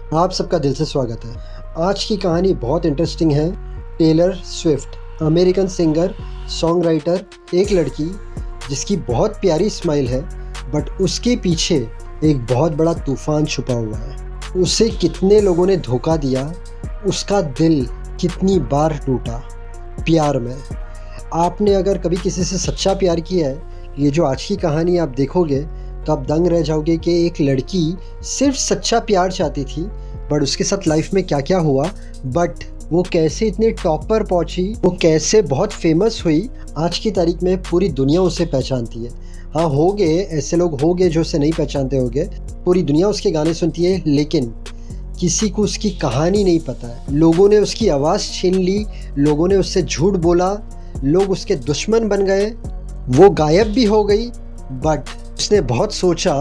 आप सबका दिल से स्वागत है। आज की कहानी बहुत इंटरेस्टिंग है। Taylor Swift, American singer, song writer, एक लड़की जिसकी बहुत प्यारी स्माइल है, बट उसके पीछे एक बहुत बड़ा तूफान छुपा हुआ है। उसे कितने लोगों ने धोखा दिया, उसका दिल कितनी बार टूटा प्यार में। आपने अगर कभी किसी से सच्चा प्यार किया है, ये जो आज की कहानी आप देखोगे तो आप दंग रह जाओगे कि एक लड़की सिर्फ सच्चा प्यार चाहती थी, बट उसके साथ लाइफ में क्या क्या हुआ, बट वो कैसे इतने टॉप पर पहुंची, वो कैसे बहुत फेमस हुई। आज की तारीख में पूरी दुनिया उसे पहचानती है। हाँ, होंगे ऐसे लोग होंगे जो उसे नहीं पहचानते होंगे, पूरी दुनिया उसके गाने सुनती है, लेकिन किसी को उसकी कहानी नहीं पता है। लोगों ने उसकी आवाज़ छीन ली, लोगों ने उससे झूठ बोला, लोग उसके दुश्मन बन गए, वो गायब भी हो गई, बट उसने बहुत सोचा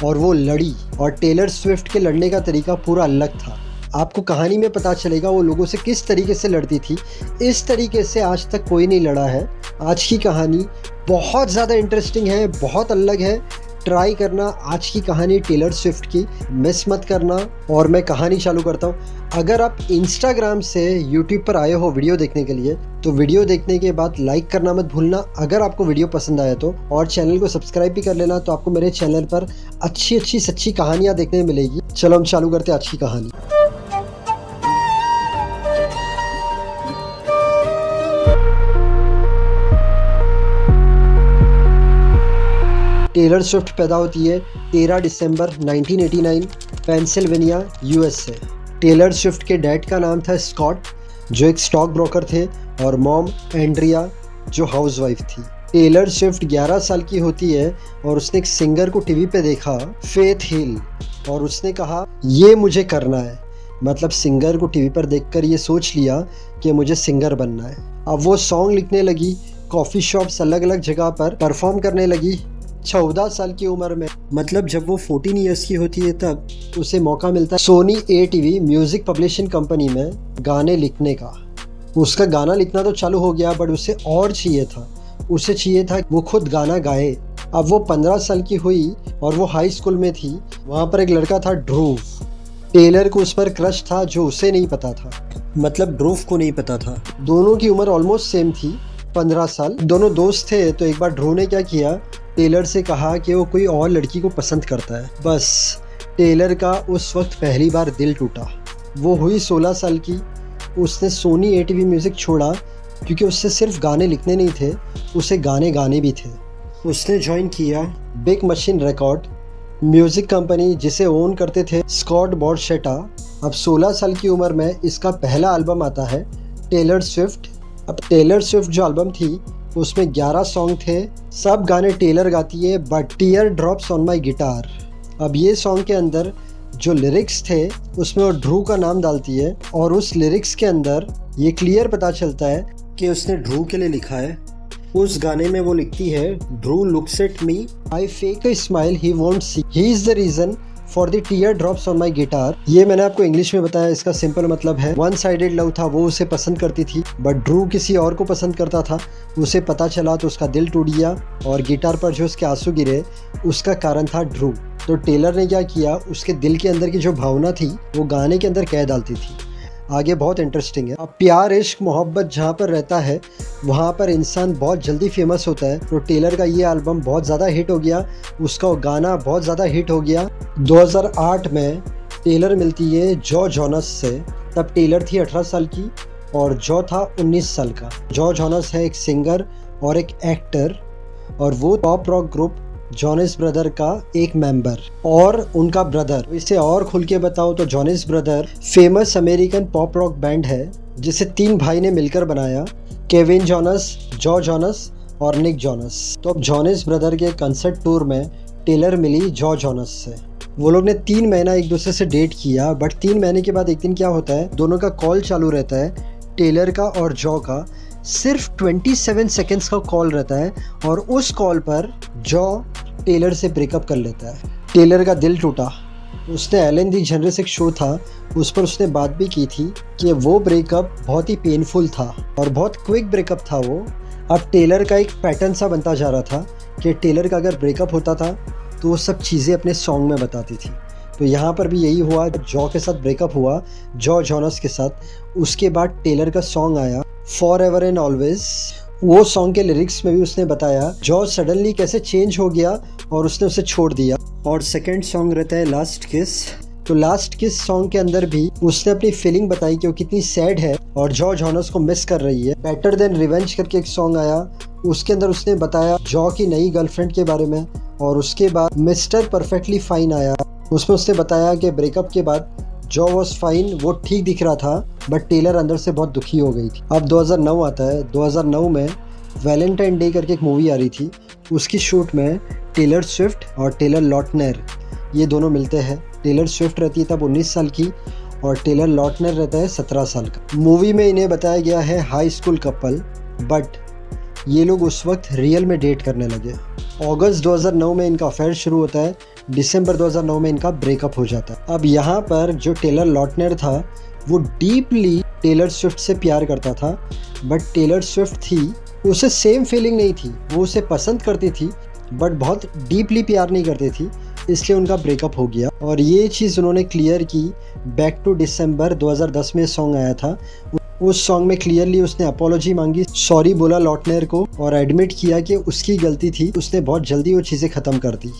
और वो लड़ी। और टेलर स्विफ्ट के लड़ने का तरीका पूरा अलग था। आपको कहानी में पता चलेगा वो लोगों से किस तरीके से लड़ती थी। इस तरीके से आज तक कोई नहीं लड़ा है। आज की कहानी बहुत ज़्यादा इंटरेस्टिंग है, बहुत अलग है। ट्राई करना आज की कहानी टेलर स्विफ्ट की, मिस मत करना। और मैं कहानी चालू करता हूँ। अगर आप इंस्टाग्राम से यूट्यूब पर आए हो वीडियो देखने के लिए, तो वीडियो देखने के बाद लाइक करना मत भूलना अगर आपको वीडियो पसंद आया तो, और चैनल को सब्सक्राइब भी कर लेना, तो आपको मेरे चैनल पर अच्छी अच्छी सच्ची कहानियाँ देखने मिलेगी। चलो हम चालू करते हैं आज की कहानी। टेलर स्विफ्ट पैदा होती है 13 दिसंबर 1989 पेंसिल्वेनिया, यूएसए। टेलर स्विफ्ट के डैड का नाम था स्कॉट, जो एक स्टॉक ब्रोकर थे, और मॉम एंड्रिया, जो हाउसवाइफ थी। टेलर स्विफ्ट 11 साल की होती है और उसने एक सिंगर को टीवी पे देखा, फेथ हिल, और उसने कहा ये मुझे करना है। मतलब सिंगर को टीवी पर देखकर ये सोच लिया कि मुझे सिंगर बनना है। अब वो सॉन्ग लिखने लगी, कॉफ़ी शॉप्स अलग अलग जगह पर परफॉर्म करने लगी। 14 साल की उम्र में, मतलब जब वो 14 ईयर्स की होती है, तब उसे मौका मिलता है Sony ATV music publishing company में गाने लिखने का। उसका गाना लिखना तो चालू हो गया, बट उसे और चाहिए था। उसे चाहिए था वो खुद गाना गाए। अब वो 15 साल की हुई और वो हाई स्कूल में थी। वहाँ पर एक लड़का था, ध्रुव। टेलर को उस पर क्रश था, जो उसे नहीं पता था, मतलब ध्रुव को नहीं पता था। दोनों की उम्र ऑलमोस्ट सेम थी, 15 साल। दोनों दोस्त थे। तो एक बार ध्रुव ने क्या किया, टेलर से कहा कि वो कोई और लड़की को पसंद करता है। बस टेलर का उस वक्त पहली बार दिल टूटा। वो हुई 16 साल की। उसने सोनी ATV म्यूज़िक छोड़ा, क्योंकि उससे सिर्फ गाने लिखने नहीं थे, उसे गाने गाने भी थे। उसने ज्वाइन किया big machine record music company, जिसे ओन करते थे स्कॉट बॉर्शेटा। अब 16 साल की उम्र में इसका पहला एल्बम आता है, टेलर स्विफ्ट। अब टेलर स्विफ्ट जो एल्बम थी, उसमें 11 सॉन्ग थे। सब गाने टेलर गाती है, but teardrops on my guitar. अब ये सॉन्ग के अंदर जो लिरिक्स थे, उसमें वो ध्रुव का नाम डालती है, और उस लिरिक्स के अंदर ये क्लियर पता चलता है कि उसने ध्रुव के लिए लिखा है। उस गाने में वो लिखती है, Dhruv looks at me, I fake a smile he won't see, he is the reason for the teardrops on my guitar. ये मैंने आपको इंग्लिश में बताया। इसका सिंपल मतलब है, वन साइडेड लव था। वो उसे पसंद करती थी, बट ध्रुव किसी और को पसंद करता था। उसे पता चला तो उसका दिल टूट गया, और गिटार पर जो उसके आंसू गिरे, उसका कारण था ध्रुव। तो टेलर ने क्या किया, उसके दिल के अंदर की जो भावना थी, वो गाने के अंदर कह डालती थी। आगे बहुत इंटरेस्टिंग है। अब प्यार, इश्क, मोहब्बत जहाँ पर रहता है, वहाँ पर इंसान बहुत जल्दी फेमस होता है। तो टेलर का ये एल्बम बहुत ज़्यादा हिट हो गया, उसका गाना बहुत ज़्यादा हिट हो गया। 2008 में टेलर मिलती है जॉ जोनस से। तब टेलर थी 18 साल की और जॉ था 19 साल का। जॉ जोनस है एक सिंगर और एक एक्टर, और वो pop rock group Jonas brother का एक मेंबर और उनका ब्रदर। इसे और खुल के बताओ तो Jonas brother famous American pop rock band है, जिसे 3 भाई ने मिलकर बनाया, केविन जोनस, जॉ जोनस और निक जोनस। तो अब जोनस ब्रदर के कंसर्ट टूर में टेलर मिली जॉ जोनस से। वो लोग ने 3 महीना एक दूसरे से डेट किया, बट 3 महीने के बाद एक दिन क्या होता है, दोनों का कॉल चालू रहता है, टेलर का और जॉ का। सिर्फ 27 सेकेंड्स का कॉल रहता है, और उस कॉल पर जॉ टेलर से ब्रेकअप कर लेता है। टेलर का दिल टूटा। उसने एलन डीजेनेरेस एक शो था, उस पर उसने बात भी की थी कि वो ब्रेकअप बहुत ही पेनफुल था और बहुत क्विक ब्रेकअप था वो। अब टेलर का एक पैटर्न सा बनता जा रहा था कि टेलर का अगर ब्रेकअप होता था तो वो सब चीज़ें अपने सॉन्ग में बताती थी। तो यहाँ पर भी यही हुआ, जॉ के साथ ब्रेकअप हुआ, जॉ जोनस के साथ। उसके बाद टेलर का सॉन्ग आया फॉर एवर एंड ऑलवेज। वो सॉन्ग के लिरिक्स में भी उसने बताया जॉ सडनली कैसे चेंज हो गया और उसने उसे छोड़ दिया। और सेकंड सॉन्ग रहता है लास्ट किस। तो लास्ट किस सॉन्ग के अंदर भी उसने अपनी फीलिंग बताई कि वो कितनी सैड है और जॉ जोनस को मिस कर रही है। बेटर देन रिवेंज करके एक सॉन्ग आया, उसके अंदर उसने बताया जॉ की नई गर्लफ्रेंड के बारे में। और उसके बाद मिस्टर परफेक्टली फाइन आया, उसमें उसने बताया कि ब्रेकअप के बाद जॉ वॉज फाइन, वो ठीक दिख रहा था बट टेलर अंदर से बहुत दुखी हो गई थी। अब 2009 आता है। 2009 में वैलेंटाइन डे करके एक मूवी आ रही थी, उसकी शूट में टेलर स्विफ्ट और टेलर लॉटनर ये दोनों मिलते हैं। टेलर स्विफ्ट रहती है तब 19 साल की और टेलर लॉटनर रहता है 17 साल का। मूवी में इन्हें बताया गया है हाई स्कूल कपल, बट ये लोग उस वक्त रियल में डेट करने लगे। अगस्त 2009 में इनका अफेयर शुरू होता है, दिसंबर 2009 में इनका ब्रेकअप हो जाता है। अब यहाँ पर जो टेलर लॉटनर था वो डीपली टेलर स्विफ्ट से प्यार करता था, बट टेलर स्विफ्ट थी उसे सेम फीलिंग नहीं थी। वो उसे पसंद करती थी बट बहुत डीपली प्यार नहीं करती थी, इसलिए उनका ब्रेकअप हो गया। और ये चीज़ उन्होंने क्लियर की बैक टू दिसंबर 2010 में सॉन्ग आया था। उस सॉन्ग में क्लियरली उसने अपोलॉजी मांगी, सॉरी बोला लॉटनर को और एडमिट किया कि उसकी गलती थी, उसने बहुत जल्दी वो चीज़ें ख़त्म कर दी।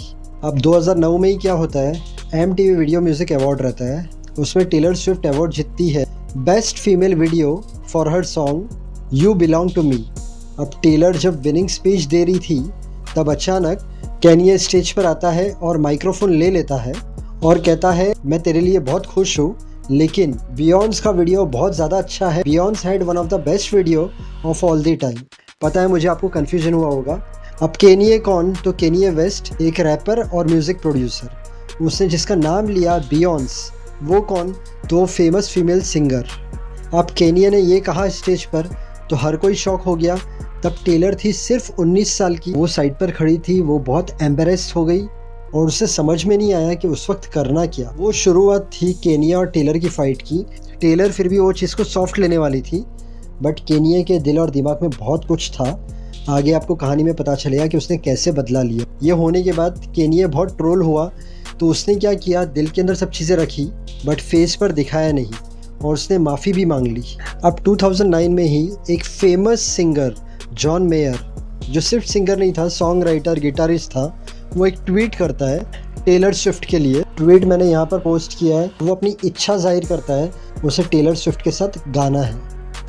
अब 2009 में ही क्या होता है, MTV वीडियो म्यूज़िक अवार्ड रहता है, उसमें टेलर स्विफ्ट अवार्ड जीतती है best female video for her song you belong to me. अब टेलर जब विनिंग स्पीच दे रही थी तब अचानक कैनिये स्टेज पर आता है और माइक्रोफोन ले लेता है और कहता है मैं तेरे लिए बहुत खुश हूँ, लेकिन बियॉन्स का वीडियो बहुत ज़्यादा अच्छा है। Beyoncé had one of the best video of all the time. पता है मुझे आपको कन्फ्यूजन हुआ होगा। अब केनिये कौन, तो केनिये वेस्ट एक रैपर और म्यूज़िक प्रोड्यूसर, उसने जिसका नाम लिया बियॉन्स, वो कौन, तो फेमस फीमेल सिंगर। अब केनिये ने ये कहा स्टेज पर तो हर कोई शॉक हो गया। तब टेलर थी सिर्फ 19 साल की, वो साइड पर खड़ी थी, वो बहुत एम्बेरेस्ड हो गई और उसे समझ में नहीं आया कि उस वक्त करना क्या। वो शुरुआत थी केनिया और टेलर की फ़ाइट की। टेलर फिर भी वो चीज़ को सॉफ्ट लेने वाली थी, बट केनिया के दिल और दिमाग में बहुत कुछ था। आगे आपको कहानी में पता चलेगा कि उसने कैसे बदला लिया। ये होने के बाद केनिया बहुत ट्रोल हुआ, तो उसने क्या किया, दिल के अंदर सब चीज़ें रखी बट फेस पर दिखाया नहीं और उसने माफ़ी भी मांग ली। अब 2009 में ही एक फेमस सिंगर जॉन मेयर, जो सिर्फ सिंगर नहीं था, सॉन्ग राइटर गिटारिस्ट था, वो एक ट्वीट करता है टेलर स्विफ्ट के लिए। ट्वीट मैंने यहाँ पर पोस्ट किया है। वो अपनी इच्छा जाहिर करता है उसे टेलर स्विफ्ट के साथ गाना है।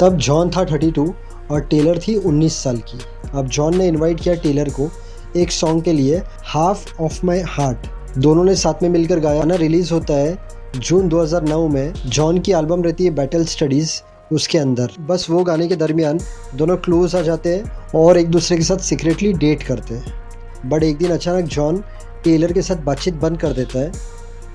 तब जॉन था 32 और टेलर थी 19 साल की। अब जॉन ने इनवाइट किया टेलर को एक सॉन्ग के लिए, हाफ ऑफ माई हार्ट। दोनों ने साथ में मिलकर गाया। गाना रिलीज़ होता है जून 2009 में। जॉन की एल्बम रहती है बैटल स्टडीज़, उसके अंदर बस वो गाने के दरमियान दोनों क्लोज आ जाते हैं और एक दूसरे के साथ सीक्रेटली डेट करते हैं। बट एक दिन अचानक जॉन टेलर के साथ बातचीत बंद कर देता है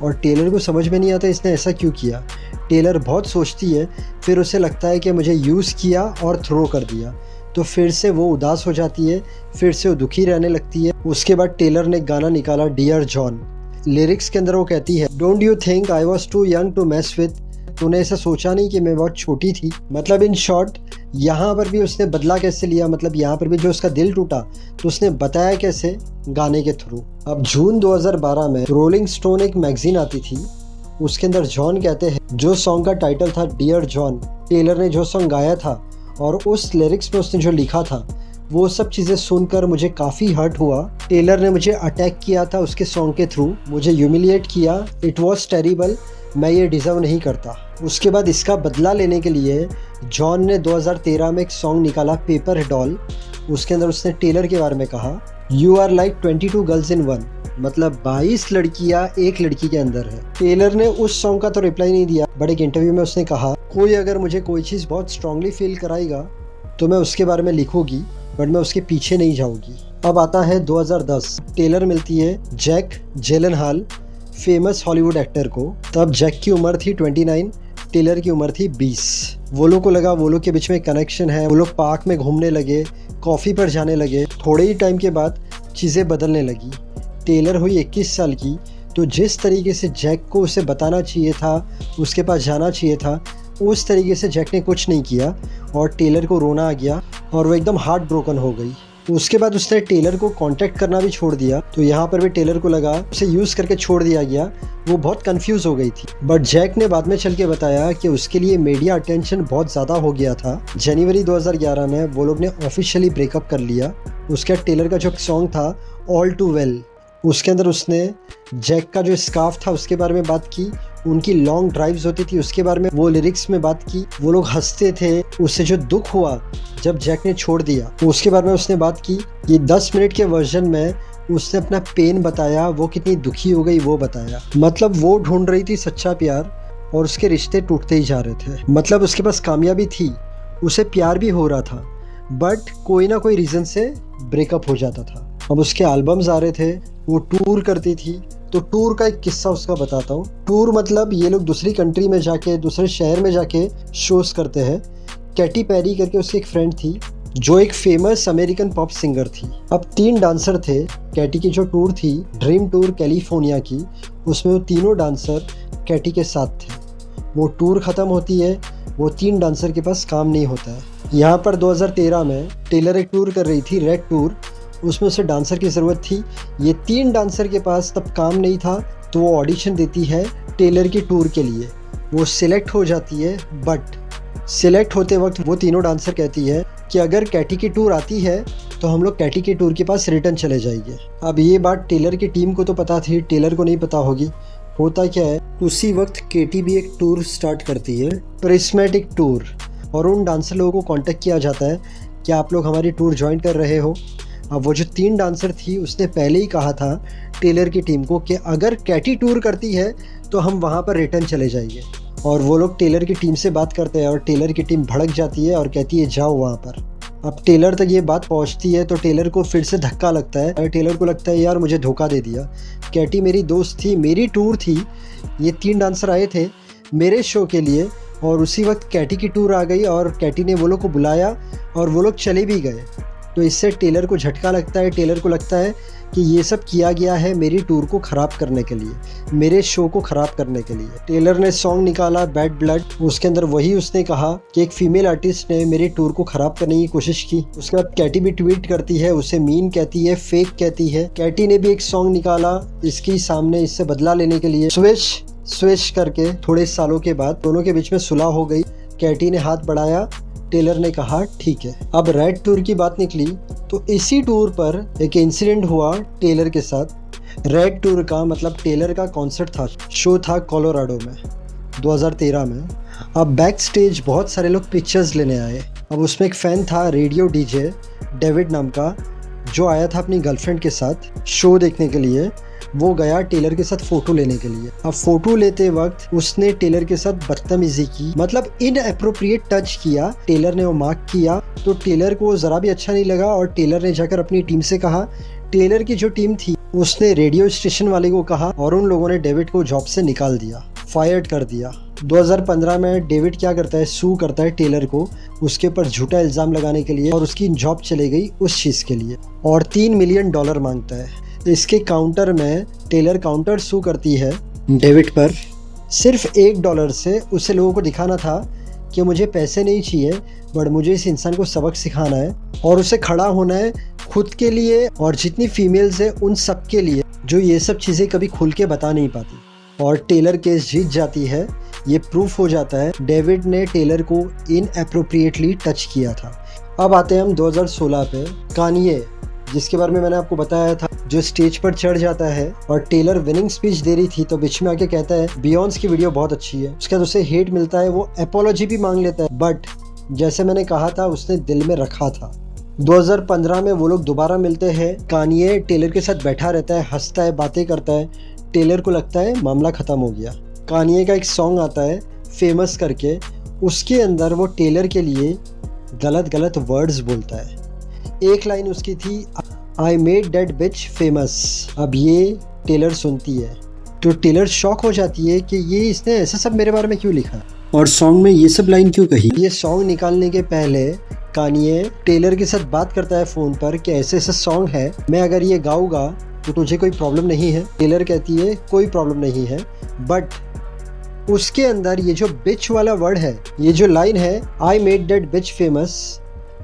और टेलर को समझ में नहीं आता इसने ऐसा क्यों किया। टेलर बहुत सोचती है, फिर उसे लगता है कि मुझे यूज़ किया और थ्रो कर दिया, तो फिर से वो उदास हो जाती है, फिर से वो दुखी रहने लगती है। उसके बाद टेलर ने गाना निकाला डियर जॉन। लिरिक्स के अंदर वो कहती है don't you think I was too young to mess with, तूने ऐसा सोचा नहीं कि मैं बहुत छोटी थी। मतलब इन शॉर्ट यहाँ पर भी उसने बदला कैसे लिया, मतलब यहाँ पर भी जो उसका दिल टूटा तो उसने बताया कैसे, गाने के थ्रू। अब जून 2012 में रोलिंग स्टोन एक मैगजीन आती थी, उसके अंदर जॉन कहते हैं, जो सॉन्ग का टाइटल था डियर जॉन, टेलर ने जो सॉन्ग गाया था और उस लिरिक्स में उसने जो लिखा था, वो सब चीज़ें सुनकर मुझे काफ़ी हर्ट हुआ। टेलर ने मुझे अटैक किया था उसके सॉन्ग के थ्रू, मुझे ह्यूमिलिएट किया, इट वॉज टेरिबल, मैं ये डिज़र्व नहीं करता। उसके बाद इसका बदला लेने के लिए जॉन ने 2013 में एक सॉन्ग निकाला पेपर डॉल। उसके अंदर उसने टेलर के बारे में कहा you are like 22 girls in one, मतलब 22 लड़कियां एक लड़की के अंदर है। टेलर ने उस सॉन्ग का तो रिप्लाई नहीं दिया, बट एक इंटरव्यू में उसने कहा कोई अगर मुझे कोई चीज़ बहुत स्ट्रांगली फील कराएगा तो मैं उसके बारे में लिखूंगी, बट मैं उसके पीछे नहीं जाऊंगी। अब आता है 2010। टेलर मिलती है जैक जिलेनहॉल, फेमस हॉलीवुड एक्टर को। तब जैक की उम्र थी 29, टेलर की उम्र थी 20। वो लोग को लगा वो लोग के बीच में कनेक्शन है, वो लोग पार्क में घूमने लगे, कॉफ़ी पर जाने लगे। थोड़े ही टाइम के बाद चीज़ें बदलने लगी। टेलर हुई 21 साल की, तो जिस तरीके से जैक को उसे बताना चाहिए था, उसके पास जाना चाहिए था, उस तरीके से जैक ने कुछ नहीं किया और टेलर को रोना आ गया और वो एकदम हार्ट ब्रोकन हो गई। उसके बाद उसने टेलर को कांटेक्ट करना भी छोड़ दिया। तो यहाँ पर भी टेलर को लगा उसे यूज़ करके छोड़ दिया गया। वो बहुत कंफ्यूज हो गई थी। बट जैक ने बाद में चल के बताया कि उसके लिए मीडिया अटेंशन बहुत ज़्यादा हो गया था। जनवरी 2011 में वो लोग ने ऑफिशियली ब्रेकअप कर लिया। उसके बाद टेलर का जो सॉन्ग था ऑल टू वेल, उसके अंदर उसने जैक का जो स्कार्फ था उसके बारे में बात की, उनकी लॉन्ग ड्राइव्स होती थी उसके बारे में वो लिरिक्स में बात की। वो लोग हंसते थे, उससे जो दुख हुआ जब जैक ने छोड़ दिया उसके बारे में उसने बात की। ये 10 मिनट के वर्जन में उसने अपना पेन बताया, वो कितनी दुखी हो गई वो बताया। मतलब वो ढूंढ रही थी सच्चा प्यार और उसके रिश्ते टूटते ही जा रहे थे। मतलब उसके पास कामयाबी थी, उसे प्यार भी हो रहा था, बट कोई ना कोई रीज़न से ब्रेकअप हो जाता था। अब उसके एल्बम्स आ रहे थे, वो टूर करती थी। तो टूर का एक किस्सा उसका बताता हूँ। टूर मतलब ये लोग दूसरी कंट्री में जाके, दूसरे शहर में जाके शोज करते हैं। कैटी पेरी करके उसकी एक फ्रेंड थी जो एक फेमस अमेरिकन पॉप सिंगर थी। अब 3 डांसर थे। कैटी की जो टूर थी ड्रीम टूर कैलिफोर्निया की, उसमें वो तीनों डांसर कैटी के साथ थे। वो टूर ख़त्म होती है, वो 3 डांसर के पास काम नहीं होता है। यहाँ पर 2013 में टेलर एक टूर कर रही थी, रेड टूर। उसमें उसे डांसर की ज़रूरत थी। ये 3 डांसर के पास तब काम नहीं था, तो वो ऑडिशन देती है टेलर की टूर के लिए। वो सिलेक्ट हो जाती है, बट सिलेक्ट होते वक्त वो तीनों डांसर कहती है कि अगर कैटी की टूर आती है तो हम लोग कैटी की टूर के पास रिटर्न चले जाएंगे। अब ये बात टेलर की टीम को तो पता थी, टेलर को नहीं पता होगी। होता क्या है, उसी वक्त केटी भी एक टूर स्टार्ट करती है, प्रिस्मेटिक टूर, और उन डांसर लोगों को कांटेक्ट किया जाता है कि आप लोग हमारी टूर ज्वाइन कर रहे हो। अब वो जो 3 डांसर थी उसने पहले ही कहा था टेलर की टीम को कि अगर कैटी टूर करती है तो हम वहाँ पर रिटर्न चले जाएंगे। और वो लोग टेलर की टीम से बात करते हैं और टेलर की टीम भड़क जाती है और कहती है जाओ वहाँ पर। अब टेलर तक ये बात पहुँचती है तो टेलर को फिर से धक्का लगता है और टेलर को लगता है यार मुझे धोखा दे दिया। कैटी मेरी दोस्त थी, मेरी टूर थी, ये 3 डांसर आए थे मेरे शो के लिए, और उसी वक्त कैटी की टूर आ गई और कैटी ने वो लोग को बुलाया और वो लोग चले भी गए। तो इससे टेलर को झटका लगता है। टेलर को लगता है कि ये सब किया गया है मेरी टूर को ख़राब करने के लिए, मेरे शो को ख़राब करने के लिए। टेलर ने सॉन्ग निकाला बैड ब्लड, उसके अंदर वही उसने कहा कि एक फीमेल आर्टिस्ट ने मेरी टूर को ख़राब करने की कोशिश की। उसके बाद कैटी भी ट्वीट करती है, उसे मीन कहती है, फेक कहती है। कैटी ने भी एक सॉन्ग निकाला इसके सामने, इससे बदला लेने के लिए। स्विच करके थोड़े सालों के बाद दोनों के बीच में सुलह हो गई। कैटी ने हाथ बढ़ाया, टेलर ने कहा ठीक है। अब रेड टूर की बात निकली तो इसी टूर पर एक इंसिडेंट हुआ टेलर के साथ। रेड टूर का मतलब टेलर का कॉन्सर्ट था, शो था कोलोराडो में 2013 में। अब बैक स्टेज बहुत सारे लोग पिक्चर्स लेने आए। अब उसमें एक फ़ैन था रेडियो डीजे डेविड नाम का, जो आया था अपनी गर्लफ्रेंड के साथ शो देखने के लिए। वो गया टेलर के साथ फ़ोटो लेने के लिए। अब फ़ोटो लेते वक्त उसने टेलर के साथ बदतमीजी की, मतलब इनएप्रोप्रिएट टच किया। टेलर ने वो मार्क किया तो टेलर को ज़रा भी अच्छा नहीं लगा और टेलर ने जाकर अपनी टीम से कहा। टेलर की जो टीम थी उसने रेडियो स्टेशन वाले को कहा और उन लोगों ने डेविड को जॉब से निकाल दिया, फायर्ड कर दिया। 2015 में डेविड क्या करता है, सू करता है टेलर को उसके ऊपर झूठा इल्ज़ाम लगाने के लिए, और उसकी जॉब चले गई उस चीज़ के लिए, और $3 मिलियन मांगता है। इसके काउंटर में टेलर काउंटर सू करती है डेविड पर सिर्फ $1 से। उसे लोगों को दिखाना था कि मुझे पैसे नहीं चाहिए, बट मुझे इस इंसान को सबक सिखाना है और उसे खड़ा होना है खुद के लिए और जितनी फीमेल्स है उन सब के लिए जो ये सब चीज़ें कभी खुल के बता नहीं पाती। और टेलर केस जीत जाती है। ये प्रूफ हो जाता है डेविड ने टेलर को इनएप्रोप्रिएटली टच किया था। अब आते हैं हम 2016 पे। कानिये, जिसके बारे में मैंने आपको बताया था, जो स्टेज पर चढ़ जाता है और टेलर विनिंग स्पीच दे रही थी तो बीच में आके कहता है बियॉन्स की वीडियो बहुत अच्छी है। उसके बाद उसे हेट मिलता है, वो एपोलॉजी भी मांग लेता है, बट जैसे मैंने कहा था उसने दिल में रखा था। 2015 में वो लोग दोबारा मिलते हैं। कानिये टेलर के साथ बैठा रहता है, हंसता है, बातें करता है। टेलर को लगता है मामला ख़त्म हो गया। कानिये का एक सॉन्ग आता है फेमस करके, उसके अंदर वो टेलर के लिए गलत वर्ड्स बोलता है। एक लाइन उसकी थी I made that bitch famous. अब ये टेलर सुनती है तो टेलर शॉक हो जाती है कि ये इसने ऐसा सब मेरे बारे में क्यों लिखा और सॉन्ग में ये सब लाइन क्यों कही। ये सॉन्ग निकालने के पहले कानिये टेलर के साथ बात करता है फ़ोन पर कि ऐसे ऐसा सॉन्ग है, मैं अगर ये गाऊंगा तो तुझे कोई प्रॉब्लम नहीं है। टेलर कहती है कोई प्रॉब्लम नहीं है, बट उसके अंदर ये जो बिच वाला वर्ड है, ये जो लाइन है I made that bitch famous,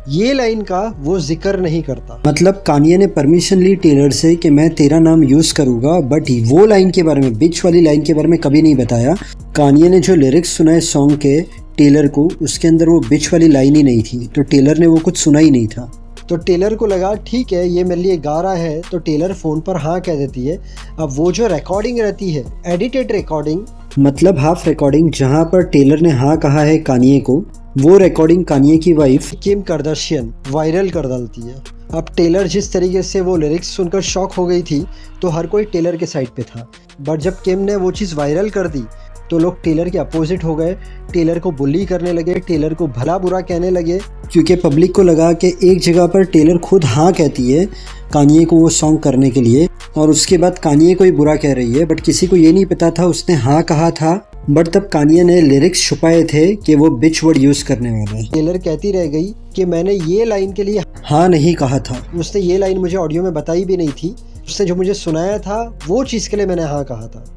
ये लाइन का वो जिक्र नहीं करता। मतलब कानिये ने परमिशन ली टेलर से कि मैं तेरा नाम यूज़ करूँगा, बट वो लाइन के बारे में, बिच वाली लाइन के बारे में कभी नहीं बताया। कानिये ने जो लिरिक्स सुनाए सॉन्ग के टेलर को, उसके अंदर वो बिच वाली लाइन ही नहीं थी, तो टेलर ने वो कुछ सुना ही नहीं था। तो टेलर को लगा ठीक है ये मेरे लिए गा रहा है, तो टेलर फ़ोन पर हाँ कह देती है। अब वो जो रिकॉर्डिंग रहती है, एडिटेड रिकॉर्डिंग, मतलब हाफ रिकॉर्डिंग, जहाँ पर टेलर ने हाँ कहा है कानिये को, वो रिकॉर्डिंग कानिये की वाइफ किम कार्दाशियन वायरल कर डालती है। अब टेलर जिस तरीके से वो लिरिक्स सुनकर शॉक हो गई थी, तो हर कोई टेलर के साइड पे था। बट जब किम ने वो चीज़ वायरल कर दी तो लोग टेलर के अपोजिट हो गए, टेलर को बुली करने लगे, टेलर को भला बुरा कहने लगे, क्योंकि पब्लिक को लगा कि एक जगह पर टेलर खुद हाँ कहती है कानिये को वो सॉन्ग करने के लिए, और उसके बाद कानिये को ही बुरा कह रही है। बट किसी को ये नहीं पता था उसने हाँ कहा था, बट तब कानिये ने लिरिक्स छुपाए थे कि वो बिच वर्ड यूज़ करने वाला है। टेलर कहती रह गई कि मैंने ये लाइन के लिए हाँ नहीं कहा था। उसने ये लाइन मुझे ऑडियो में बताई भी नहीं थी, उसने जो मुझे सुनाया था वो चीज़ के लिए मैंने हाँ कहा था।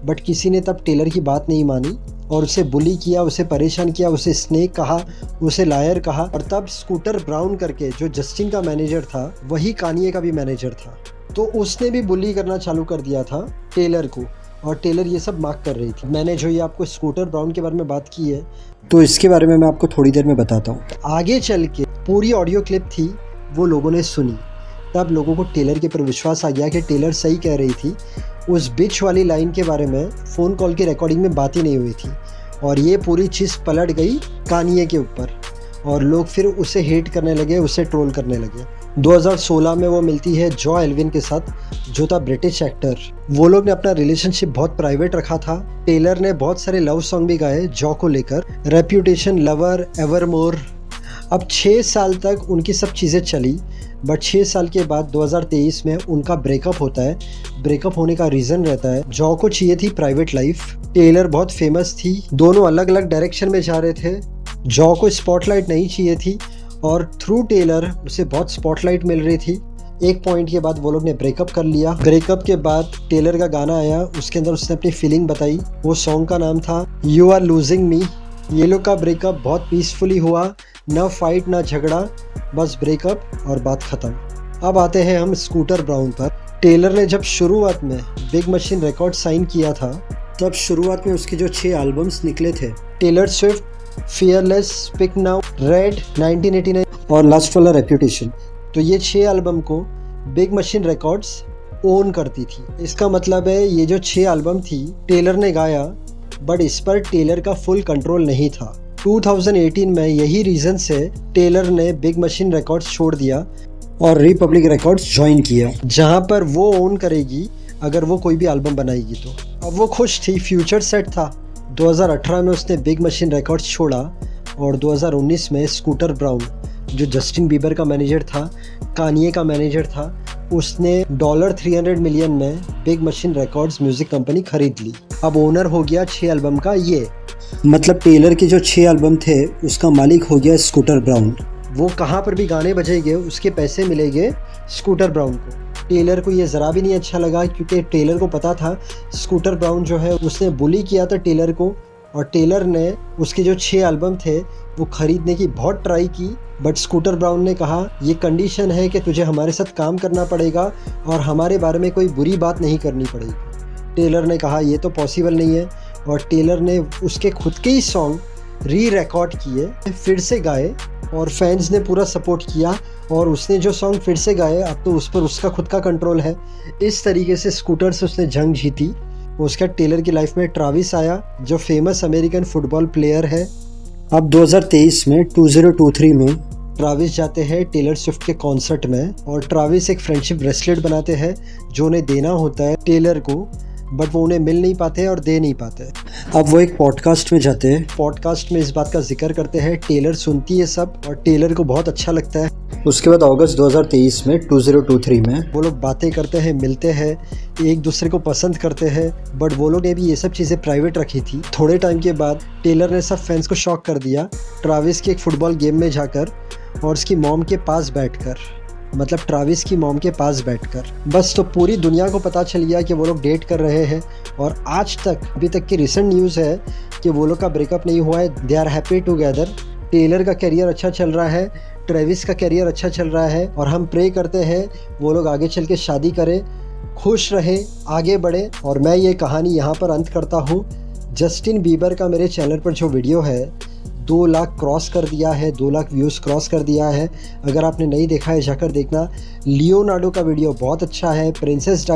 बट किसी ने तब टेलर की बात नहीं मानी और उसे बुली किया, उसे परेशान किया, उसे स्नेक कहा, उसे लायर कहा। और तब स्कूटर ब्राउन करके जो जस्टिन का मैनेजर था, वही कानिये का भी मैनेजर था, तो उसने भी बुली करना चालू कर दिया था टेलर को, और टेलर ये सब मार्क कर रही थी। मैंने जो ये आपको स्कूटर ब्राउन के बारे में बात की है, तो इसके बारे में मैं आपको थोड़ी देर में बताता हूँ। आगे चल के पूरी ऑडियो क्लिप थी, वो लोगों ने सुनी, तब लोगों को टेलर के ऊपर विश्वास आ गया कि टेलर सही कह रही थी। उस बिच वाली लाइन के बारे में फ़ोन कॉल की रिकॉर्डिंग में बात ही नहीं हुई थी, और ये पूरी चीज़ पलट गई कानिये के ऊपर, और लोग फिर उसे हेट करने लगे, उसे ट्रोल करने लगे। 2016 में वो मिलती है जॉ एल्विन के साथ, जो था ब्रिटिश एक्टर। वो लोग ने अपना रिलेशनशिप बहुत प्राइवेट रखा था। टेलर ने बहुत सारे लव सॉन्ग भी गाए जॉ को लेकर, रेप्यूटेशन, लवर, एवरमोर। अब 6 साल तक उनकी सब चीज़ें चली, बट 6 साल के बाद 2023 में उनका ब्रेकअप होता है। ब्रेकअप होने का रीज़न रहता है जॉ को चाहिए थी प्राइवेट लाइफ, टेलर बहुत फेमस थी, दोनों अलग अलग डायरेक्शन में जा रहे थे। जॉ को स्पॉटलाइट नहीं चाहिए थी और थ्रू टेलर उसे बहुत स्पॉटलाइट मिल रही थी। एक पॉइंट के बाद वो लोग ने ब्रेकअप कर लिया। ब्रेकअप के बाद टेलर का गाना आया, उसके अंदर उसने अपनी फीलिंग बताई। वो सॉन्ग का नाम था यू आर लूजिंग मी। ये लोग का ब्रेकअप बहुत पीसफुली हुआ, ना फाइट ना झगड़ा, बस ब्रेकअप और बात ख़त्म। अब आते हैं हम स्कूटर ब्राउन पर। टेलर ने जब शुरुआत में बिग मशीन रिकॉर्ड साइन किया था, तब शुरुआत में उसके जो 6 एल्बम्स निकले थे, Taylor Swift, Fearless, Speak Now, Red 1989 और लास्ट वाला रेप्यूटेशन, तो ये 6 एल्बम को बिग मशीन रिकॉर्ड्स ओन करती थी। इसका मतलब है ये जो 6 एल्बम थी टेलर ने गाया, बट इस पर टेलर का फुल कंट्रोल नहीं था। 2018 में यही रीज़न से टेलर ने बिग मशीन रिकॉर्ड्स छोड़ दिया और रिपब्लिक रिकॉर्ड्स ज्वाइन किया, जहां पर वो ओन करेगी अगर वो कोई भी एल्बम बनाएगी तो। अब वो खुश थी, फ्यूचर सेट था। 2018 में उसने बिग मशीन रिकॉर्ड्स छोड़ा और 2019 में स्कूटर ब्राउन, जो जस्टिन बीबर का मैनेजर था, कानिये का मैनेजर था, उसने $300 मिलियन में big machine records music company खरीद ली। अब ओनर हो गया 6 एल्बम का ये। मतलब टेलर के जो 6 एल्बम थे उसका मालिक हो गया स्कूटर ब्राउन। वो कहाँ पर भी गाने बजेंगे उसके पैसे मिलेंगे स्कूटर ब्राउन को। टेलर को ये ज़रा भी नहीं अच्छा लगा, क्योंकि टेलर को पता था स्कूटर ब्राउन जो है उसने बुली किया था टेलर को, और टेलर ने उसके जो 6 एल्बम थे वो ख़रीदने की बहुत ट्राई की। बट स्कूटर ब्राउन ने कहा ये कंडीशन है कि तुझे हमारे साथ काम करना पड़ेगा और हमारे बारे में कोई बुरी बात नहीं करनी पड़ेगी। टेलर ने कहा ये तो पॉसिबल नहीं है, और टेलर ने उसके खुद के ही सॉन्ग री रिकॉर्ड किए, फिर से गाए, और फैंस ने पूरा सपोर्ट किया, और उसने जो सॉन्ग फिर से गाए अब तो उस पर उसका खुद का कंट्रोल है। इस तरीके से स्कूटर से उसने जंग जीती। उसका टेलर की लाइफ में ट्राविस आया, जो फेमस अमेरिकन फुटबॉल प्लेयर है। अब 2023 में 2023 में ट्राविस जाते हैं टेलर स्विफ्ट के कॉन्सर्ट में, और ट्राविस एक फ्रेंडशिप ब्रेसलेट बनाते हैं जो उन्हें देना होता है टेलर को, बट वो उन्हें मिल नहीं पाते और दे नहीं पाते। अब वो एक पॉडकास्ट में जाते हैं, पॉडकास्ट में इस बात का जिक्र करते हैं, टेलर सुनती है सब और टेलर को बहुत अच्छा लगता है। उसके बाद अगस्त 2023 में 2023 में वो लोग बातें करते हैं, मिलते हैं, एक दूसरे को पसंद करते हैं, बट वो लोग ने भी ये सब चीज़ें प्राइवेट रखी थी। थोड़े टाइम के बाद टेलर ने सब फैंस को शॉक कर दिया ट्राविस के एक फुटबॉल गेम में जाकर और उसकी मॉम के पास बैठकर, मतलब ट्राविस की मॉम के पास बैठकर। बस तो पूरी दुनिया को पता चल गया कि वो लोग डेट कर रहे हैं, और आज तक अभी तक की रिसेंट न्यूज़ है कि वो लोग का ब्रेकअप नहीं हुआ है, they are happy together. Taylor का करियर अच्छा चल रहा है, ट्रेविस का करियर अच्छा चल रहा है और हम प्रे करते हैं वो लोग आगे चल के शादी करें, खुश रहें, आगे बढ़े। और मैं ये कहानी यहाँ पर अंत करता हूँ। जस्टिन बीबर का मेरे चैनल पर जो वीडियो है 2 लाख क्रॉस कर दिया है, 2 लाख व्यूज़ क्रॉस कर दिया है। अगर आपने नहीं देखा है जाकर देखना। लियोनार्डो का वीडियो बहुत अच्छा है। प्रिंसेस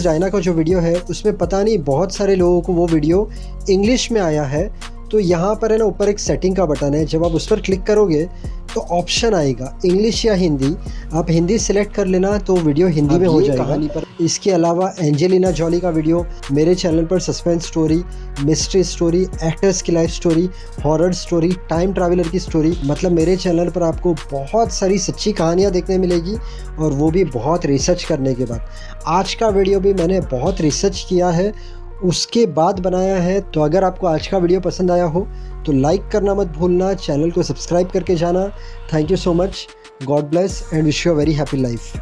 डायना का जो वीडियो है उसमें पता नहीं बहुत सारे लोगों को वो वीडियो इंग्लिश में आया है। तो यहाँ पर है ना ऊपर एक सेटिंग का बटन है, जब आप उस पर क्लिक करोगे तो ऑप्शन आएगा इंग्लिश या हिंदी। आप हिंदी सिलेक्ट कर लेना तो वीडियो हिंदी में हो जाएगा कहानी पर। इसके अलावा एंजेलिना जॉली का वीडियो मेरे चैनल पर suspense story, mystery story, actors की life story, horror story, time traveller की स्टोरी, मतलब मेरे चैनल पर आपको बहुत सारी सच्ची कहानियाँ देखने मिलेगी और वो भी बहुत रिसर्च करने के बाद। आज का वीडियो भी मैंने बहुत रिसर्च किया है उसके बाद बनाया है। तो अगर आपको आज का वीडियो पसंद आया हो तो लाइक करना मत भूलना, चैनल को सब्सक्राइब करके जाना। Thank you so much, God bless and wish you a very happy life.